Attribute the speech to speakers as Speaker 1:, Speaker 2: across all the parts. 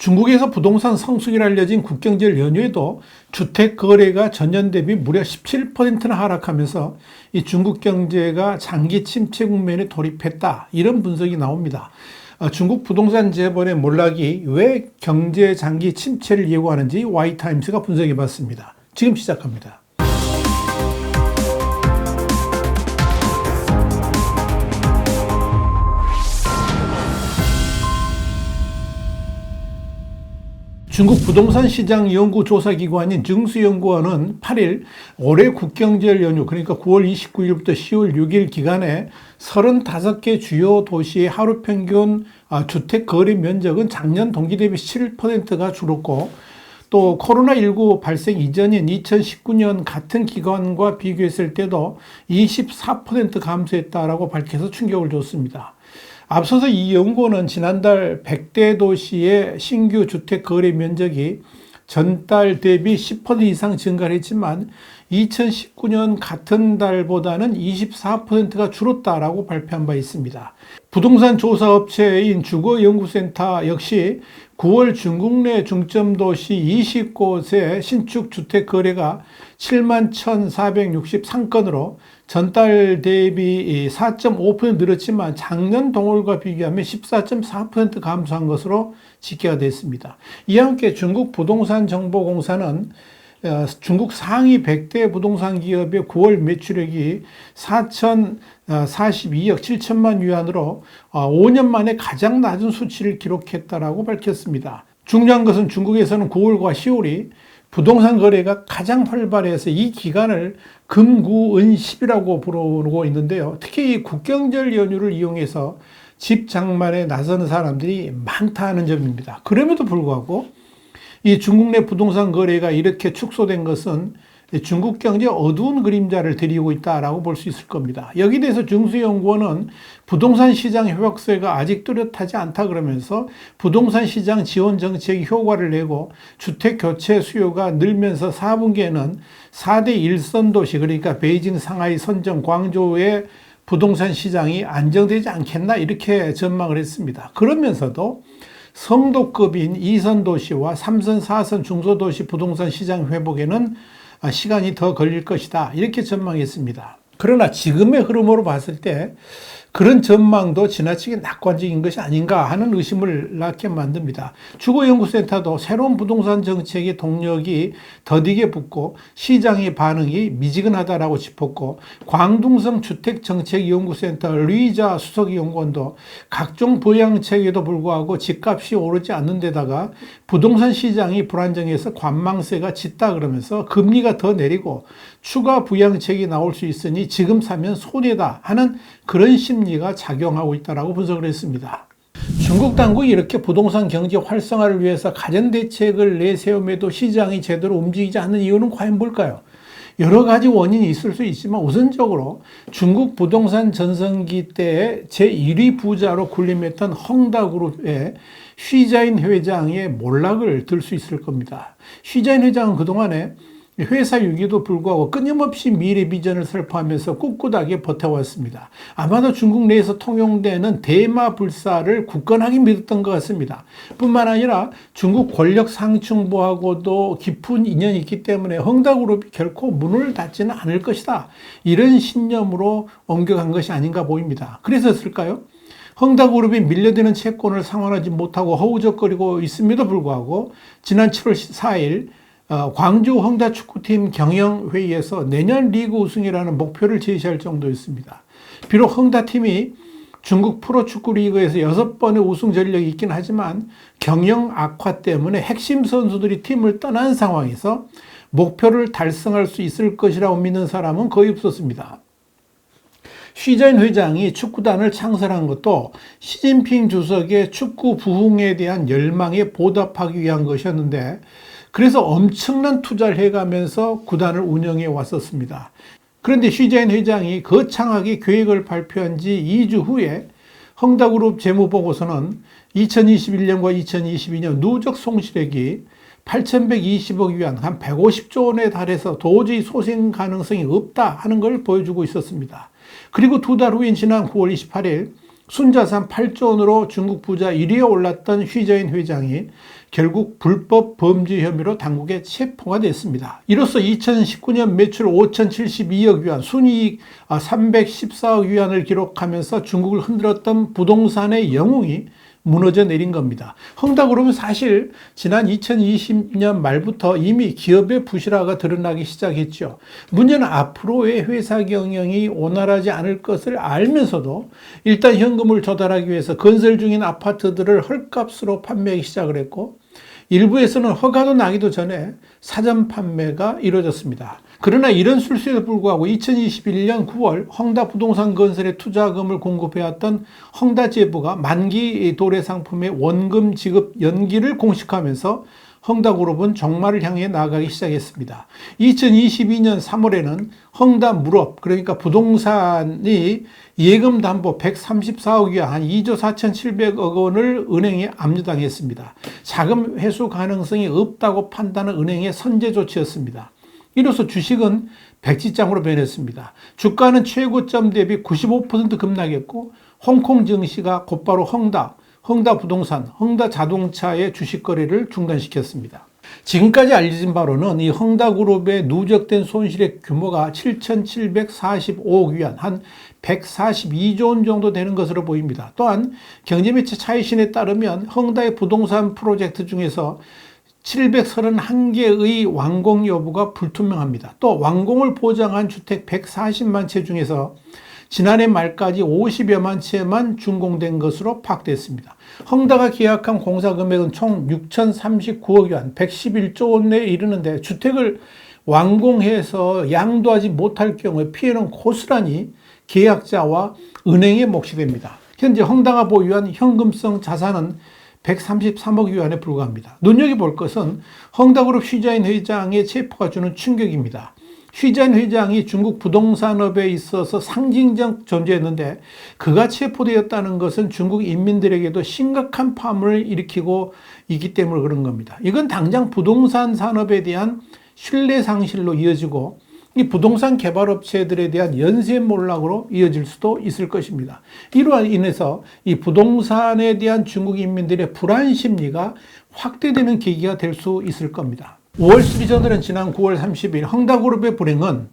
Speaker 1: 중국에서 부동산 성수기로 알려진 국경절 연휴에도 주택 거래가 전년 대비 무려 17%나 하락하면서 이 중국 경제가 장기 침체 국면에 돌입했다, 이런 분석이 나옵니다. 중국 부동산 재벌의 몰락이 왜 경제 장기 침체를 예고하는지 Y타임스가 분석해 봤습니다. 지금 시작합니다. 중국 부동산 시장 연구 조사 기관인 증수연구원은 8일 올해 국경절 연휴, 그러니까 9월 29일부터 10월 6일 기간에 35개 주요 도시의 하루 평균 주택 거래 면적은 작년 동기 대비 7%가 줄었고, 또 코로나19 발생 이전인 2019년 같은 기간과 비교했을 때도 24% 감소했다라고 밝혀서 충격을 줬습니다. 앞서서 이 연구원은 지난달 100대 도시의 신규 주택 거래 면적이 전달 대비 10% 이상 증가를 했지만 2019년 같은 달보다는 24%가 줄었다라고 발표한 바 있습니다. 부동산 조사 업체인 주거연구센터 역시 9월 중국 내 중점 도시 20곳의 신축 주택 거래가 71,463건으로 전달 대비 4.5% 늘었지만 작년 동월과 비교하면 14.4% 감소한 것으로 집계가 됐습니다. 이와 함께 중국 부동산 정보공사는 중국 상위 100대 부동산 기업의 9월 매출액이 4,042억 7천만 위안으로 5년 만에 가장 낮은 수치를 기록했다라고 밝혔습니다. 중요한 것은 중국에서는 9월과 10월이 부동산 거래가 가장 활발해서 이 기간을 금구은십이라고 부르고 있는데요. 특히 이 국경절 연휴를 이용해서 집 장만에 나서는 사람들이 많다는 점입니다. 그럼에도 불구하고 이 중국 내 부동산 거래가 이렇게 축소된 것은 중국 경제에 어두운 그림자를 드리고 있다라고 볼 수 있을 겁니다. 여기에 대해서 증수연구원은 부동산 시장 효율세가 아직 뚜렷하지 않다 그러면서 부동산 시장 지원 정책이 효과를 내고 주택 교체 수요가 늘면서 4분기에는 4대 1선 도시, 그러니까 베이징, 상하이, 선정, 광저우의 부동산 시장이 안정되지 않겠나, 이렇게 전망을 했습니다. 그러면서도 성도급인 2선 도시와 3선, 4선 중소도시 부동산 시장 회복에는 시간이 더 걸릴 것이다, 이렇게 전망했습니다. 그러나 지금의 흐름으로 봤을 때 그런 전망도 지나치게 낙관적인 것이 아닌가 하는 의심을 낳게 만듭니다. 주거연구센터도 새로운 부동산 정책의 동력이 더디게 붙고 시장의 반응이 미지근하다라고 짚었고, 광둥성 주택정책연구센터 류이자 수석연구원도 각종 부양책에도 불구하고 집값이 오르지 않는 데다가 부동산 시장이 불안정해서 관망세가 짙다 그러면서 금리가 더 내리고 추가 부양책이 나올 수 있으니 지금 사면 손해다 하는 그런 심리가 작용하고 있다고 분석을 했습니다. 중국 당국이 이렇게 부동산 경제 활성화를 위해서 가전대책을 내세움에도 시장이 제대로 움직이지 않는 이유는 과연 뭘까요? 여러 가지 원인이 있을 수 있지만 우선적으로 중국 부동산 전성기 때에 제1위 부자로 군림했던 헝다그룹의 휘자인 회장의 몰락을 들 수 있을 겁니다. 휘자인 회장은 그동안에 회사 유기도 불구하고 끊임없이 미래 비전을 설파하면서 꿋꿋하게 버텨왔습니다. 아마도 중국 내에서 통용되는 대마 불사를 굳건하게 믿었던 것 같습니다. 뿐만 아니라 중국 권력 상층부하고도 깊은 인연이 있기 때문에 헝다그룹이 결코 문을 닫지는 않을 것이다, 이런 신념으로 옮겨간 것이 아닌가 보입니다. 그래서였을까요? 헝다그룹이 밀려드는 채권을 상환하지 못하고 허우적거리고 있음에도 불구하고 지난 7월 4일 광주 헝다 축구팀 경영회의에서 내년 리그 우승이라는 목표를 제시할 정도였습니다. 비록 헝다팀이 중국 프로축구 리그에서 6번의 우승 전력이 있긴 하지만 경영 악화 때문에 핵심 선수들이 팀을 떠난 상황에서 목표를 달성할 수 있을 것이라고 믿는 사람은 거의 없었습니다. 휘자인 회장이 축구단을 창설한 것도 시진핑 주석의 축구 부흥에 대한 열망에 보답하기 위한 것이었는데, 그래서 엄청난 투자를 해가면서 구단을 운영해 왔었습니다. 그런데 휘자인 회장이 거창하게 계획을 발표한 지 2주 후에 헝다그룹 재무보고서는 2021년과 2022년 누적 손실액이 8,120억 위안, 한 150조 원에 달해서 도저히 소생 가능성이 없다 하는 걸 보여주고 있었습니다. 그리고 두 달 후인 지난 9월 28일 순자산 8조 원으로 중국 부자 1위에 올랐던 휘자인 회장이 결국 불법 범죄 혐의로 당국에 체포가 됐습니다. 이로써 2019년 매출 5,072억 위안, 순이익 314억 위안을 기록하면서 중국을 흔들었던 부동산의 영웅이 무너져 내린 겁니다. 헝다그룹은 사실 지난 2020년 말부터 이미 기업의 부실화가 드러나기 시작했죠. 문제는 앞으로의 회사 경영이 원활하지 않을 것을 알면서도 일단 현금을 조달하기 위해서 건설 중인 아파트들을 헐값으로 판매하기 시작을 했고, 일부에서는 허가도 나기도 전에 사전 판매가 이루어졌습니다. 그러나 이런 술수에도 불구하고 2021년 9월 헝다 부동산 건설에 투자금을 공급해왔던 헝다제부가 만기 도래 상품의 원금 지급 연기를 공식화하면서 헝다그룹은 종말을 향해 나아가기 시작했습니다. 2022년 3월에는 헝다물업, 그러니까 부동산이 예금 담보 134억 위안, 한 2조 4,700억 원을 은행에 압류당했습니다. 자금 회수 가능성이 없다고 판단한 은행의 선제 조치였습니다. 이로써 주식은 백지장으로 변했습니다. 주가는 최고점 대비 95% 급락했고, 홍콩 증시가 곧바로 헝다 부동산, 헝다 자동차의 주식 거래를 중단시켰습니다. 지금까지 알려진 바로는 이 헝다그룹의 누적된 손실의 규모가 7,745억 위안, 한 142조 원 정도 되는 것으로 보입니다. 또한 경제매체 차이신에 따르면 헝다의 부동산 프로젝트 중에서 731개의 완공 여부가 불투명합니다. 또 완공을 보장한 주택 140만 채 중에서 지난해 말까지 50여만 채만 준공된 것으로 파악됐습니다. 헝다가 계약한 공사 금액은 총 6,039억 위안, 111조 원에 이르는데 주택을 완공해서 양도하지 못할 경우에 피해는 고스란히 계약자와 은행의 몫이 됩니다. 현재 헝다가 보유한 현금성 자산은 133억 위안에 불과합니다. 눈여겨볼 것은 헝다그룹 휘자인 회장의 체포가 주는 충격입니다. 휘자인 회장이 중국 부동산업에 있어서 상징적 존재였는데 그가 체포되었다는 것은 중국 인민들에게도 심각한 파문을 일으키고 있기 때문에 그런 겁니다. 이건 당장 부동산 산업에 대한 신뢰 상실로 이어지고 이 부동산 개발업체들에 대한 연쇄 몰락으로 이어질 수도 있을 것입니다. 이로 인해서 이 부동산에 대한 중국 인민들의 불안 심리가 확대되는 계기가 될 수 있을 겁니다. 월스트리트저널은 지난 9월 30일 헝다그룹의 불행은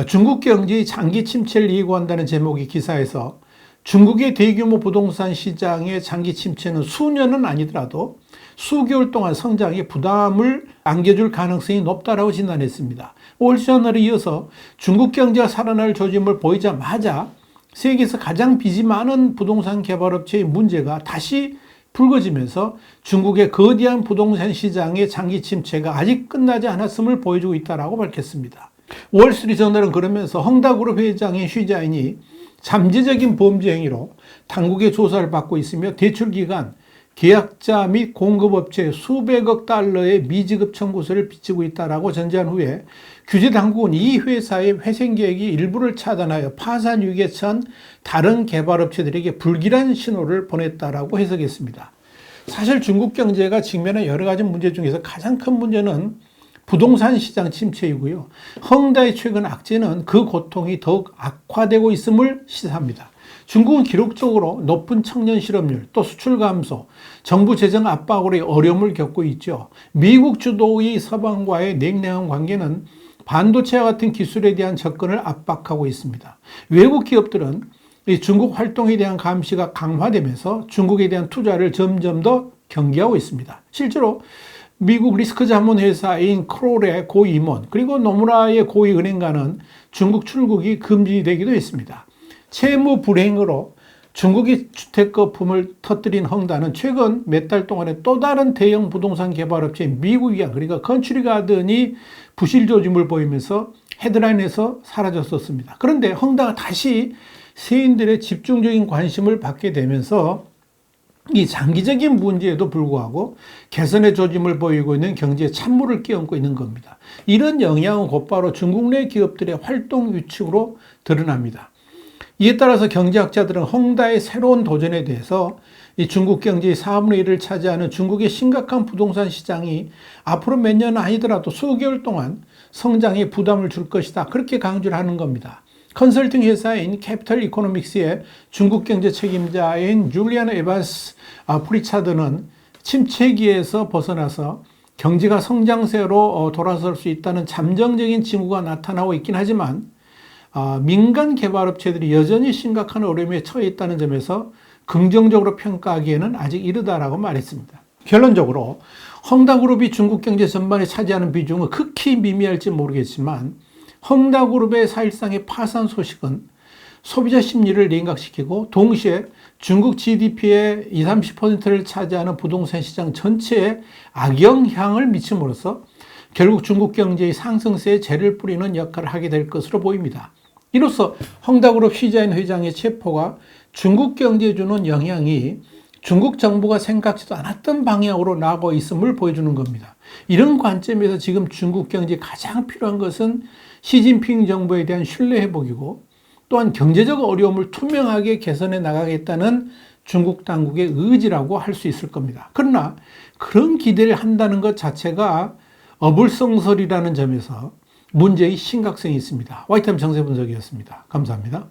Speaker 1: 중국 경제의 장기 침체를 예고한다는 제목의 기사에서 중국의 대규모 부동산 시장의 장기 침체는 수년은 아니더라도 수개월 동안 성장에 부담을 안겨줄 가능성이 높다라고 진단했습니다. 월스트리트저널에 이어서 중국 경제가 살아날 조짐을 보이자마자 세계에서 가장 빚이 많은 부동산 개발업체의 문제가 다시 불거지면서 중국의 거대한 부동산 시장의 장기 침체가 아직 끝나지 않았음을 보여주고 있다고 밝혔습니다. 월스트리트저널은 그러면서 헝다그룹 회장의 휘자인이 잠재적인 범죄 행위로 당국의 조사를 받고 있으며 대출기간, 계약자 및 공급업체에 수백억 달러의 미지급 청구서를 비치고 있다고 전제한 후에 규제 당국은 이 회사의 회생 계획이 일부를 차단하여 파산 위기에 처한 다른 개발업체들에게 불길한 신호를 보냈다고 해석했습니다. 사실 중국 경제가 직면한 여러 가지 문제 중에서 가장 큰 문제는 부동산 시장 침체이고요. 헝다의 최근 악재는 그 고통이 더욱 악화되고 있음을 시사합니다. 중국은 기록적으로 높은 청년 실업률, 또 수출 감소, 정부 재정 압박으로 어려움을 겪고 있죠. 미국 주도의 서방과의 냉랭한 관계는 반도체와 같은 기술에 대한 접근을 압박하고 있습니다. 외국 기업들은 이 중국 활동에 대한 감시가 강화되면서 중국에 대한 투자를 점점 더 경계하고 있습니다. 실제로 미국 리스크 자문 회사인 크롤의 고위 임원 그리고 노무라의 고위 은행가는 중국 출국이 금지되기도 했습니다. 채무 불이행으로 중국이 주택 거품을 터뜨린 헝다는 최근 몇 달 동안에 또 다른 대형 부동산 개발업체인 미국이야, 그러니까 컨츄리 가든이 부실 조짐을 보이면서 헤드라인에서 사라졌었습니다. 그런데 헝다가 다시 세인들의 집중적인 관심을 받게 되면서 이 장기적인 문제에도 불구하고 개선의 조짐을 보이고 있는 경제에 찬물을 끼얹고 있는 겁니다. 이런 영향은 곧바로 중국 내 기업들의 활동 위축으로 드러납니다. 이에 따라서 경제학자들은 헝다의 새로운 도전에 대해서 이 중국 경제의 4분의 1을 차지하는 중국의 심각한 부동산 시장이 앞으로 몇 년 아니더라도 수개월 동안 성장에 부담을 줄 것이다, 그렇게 강조를 하는 겁니다. 컨설팅 회사인 캐피털 이코노믹스의 중국 경제 책임자인 줄리안 에반스 프리차드는 침체기에서 벗어나서 경제가 성장세로 돌아설 수 있다는 잠정적인 징후가 나타나고 있긴 하지만 민간 개발업체들이 여전히 심각한 어려움에 처해 있다는 점에서 긍정적으로 평가하기에는 아직 이르다라고 말했습니다. 결론적으로 헝다그룹이 중국 경제 전반에 차지하는 비중은 극히 미미할지 모르겠지만 헝다그룹의 사실상의 파산 소식은 소비자 심리를 냉각시키고 동시에 중국 GDP의 20-30%를 차지하는 부동산 시장 전체에 악영향을 미침으로써 결국 중국 경제의 상승세에 재를 뿌리는 역할을 하게 될 것으로 보입니다. 이로써 헝다그룹 시자인 회장의 체포가 중국 경제에 주는 영향이 중국 정부가 생각지도 않았던 방향으로 나아가고 있음을 보여주는 겁니다. 이런 관점에서 지금 중국 경제에 가장 필요한 것은 시진핑 정부에 대한 신뢰 회복이고 또한 경제적 어려움을 투명하게 개선해 나가겠다는 중국 당국의 의지라고 할 수 있을 겁니다. 그러나 그런 기대를 한다는 것 자체가 어불성설이라는 점에서 문제의 심각성이 있습니다. 화이트타임 정세 분석이었습니다. 감사합니다.